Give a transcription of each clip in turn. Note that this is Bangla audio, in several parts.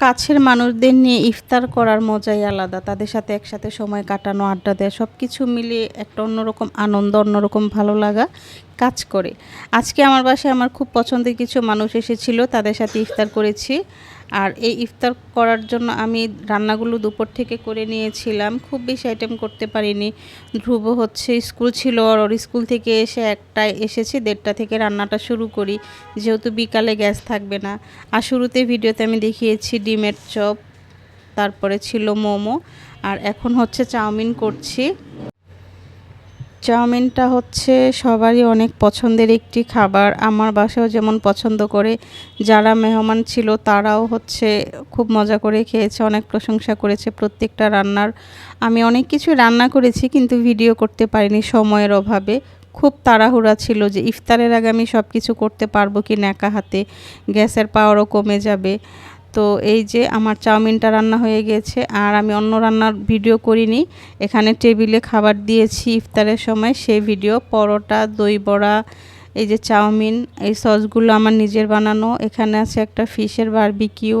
কাছের মানুষদের নিয়ে ইফতার করার মজাই আলাদা। তাদের সাথে একসাথে সময় কাটানো, আড্ডা দেওয়া সব কিছু মিলিয়ে একটা অন্যরকম আনন্দ, অন্যরকম ভালো লাগা কাজ করে। আজকে আমার বাসায় আমার খুব পছন্দের কিছু মানুষ এসেছিল, তাদের সাথে ইফতার করেছি। আর এই ইফতার করার জন্য আমি রান্নাগুলো দুপুর থেকে করে নিয়েছিলাম, খুব বেশি আইটেম করতে পারিনি। ধ্রুব হচ্ছে স্কুল ছিল, আর ওর স্কুল থেকে এসে একটায় এসেছি, 1:30 থেকে রান্নাটা শুরু করি, যেহেতু বিকালে গ্যাস থাকবে না। আর শুরুতে ভিডিওতে আমি দেখিয়েছি ডিমের চপ, তারপরে ছিল মোমো, আর এখন হচ্ছে চাউমিন করছি। চাউমিনটা হচ্ছে সবারই অনেক পছন্দের একটি খাবার, আমার বাসায়ও যেমন পছন্দ করে, যারা মেহমান ছিল তারাও হচ্ছে খুব মজা করে খেয়েছে, অনেক প্রশংসা করেছে প্রত্যেকটা রান্নার। আমি অনেক কিছু রান্না করেছি কিন্তু ভিডিও করতে পারিনি সময়ের অভাবে। খুব তাড়াহুড়া ছিল যে ইফতারের আগে আমি সব কিছু করতে পারবো কি না, একা হাতে গ্যাসের পাওয়ারও কমে যাবে। তো এই যে আমার চাউমিনটা রান্না হয়ে গেছে, আর আমি অন্য রান্নার ভিডিও করিনি। এখানে টেবিলে খাবার দিয়েছি ইফতারের সময়, সেই ভিডিও। পরোটা, দই বড়া, এই যে চাউমিন, এই সসগুলো আমার নিজের বানানো। এখানে আছে একটা ফিশের বারবিকিউ,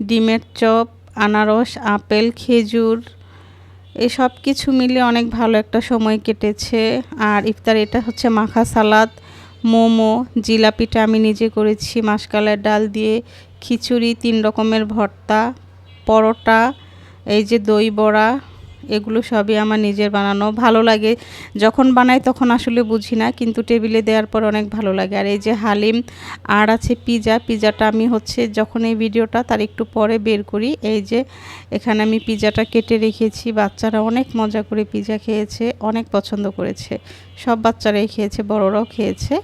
ডিমের চপ, আনারস, আপেল, খেজুর, এই সব কিছু মিলে অনেক ভালো একটা সময় কেটেছে। আর ইফতার এটা হচ্ছে মাখা সালাদ, মোমো, জিলাপিটা আমি নিজে করেছি মাসকালের ডাল দিয়ে, খিচুড়ি, 3 রকমের ভর্তা, পরোটা, এই যে দই বড়া, এগুলো সবই আমার নিজের বানানো। ভালো লাগে যখন বানাই, তখন আসলে বুঝি না, কিন্তু টেবিলে দেওয়ার পর অনেক ভালো লাগে। আর এই যে হালিম, আর আছে পিজাটা আমি হচ্ছে যখন এই ভিডিওটা তার একটু পরে বের করি। এই যে এখানে আমি পিজাটা কেটে রেখেছি, বাচ্চারা অনেক মজা করে পিজা খেয়েছে, অনেক পছন্দ করেছে, সব বাচ্চারাই খেয়েছে, বড়রাও খেয়েছে।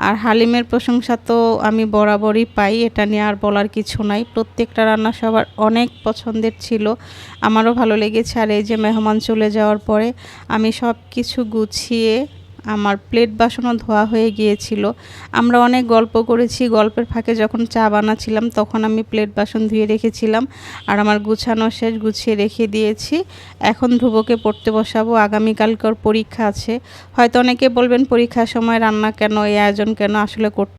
আর হালিমের প্রশংসা তো আমি বরাবরই পাই, এটা নিয়ে আর বলার কিছু নাই। প্রত্যেকটা রান্না সবার অনেক পছন্দের ছিল, আমারও ভালো লেগেছে। আর এই যে মেহমান চলে যাওয়ার পরে আমি সব কিছু গুছিয়ে, আমার প্লেট বাসনও ধোয়া হয়ে গিয়েছিল। আমরা অনেক গল্প করেছি, গল্পের ফাঁকে যখন চা বানাচ্ছিলাম তখন আমি প্লেট বাসন ধুয়ে রেখেছিলাম, আর আমার গুছানো শেষ, গুছিয়ে রেখে দিয়েছি। এখন ধ্রুবকে পড়তে বসাবো, আগামীকালকে ওর পরীক্ষা আছে। হয়তো অনেকে বলবেন পরীক্ষার সময় রান্না কেন, এই আয়োজন কেন, আসলে করতে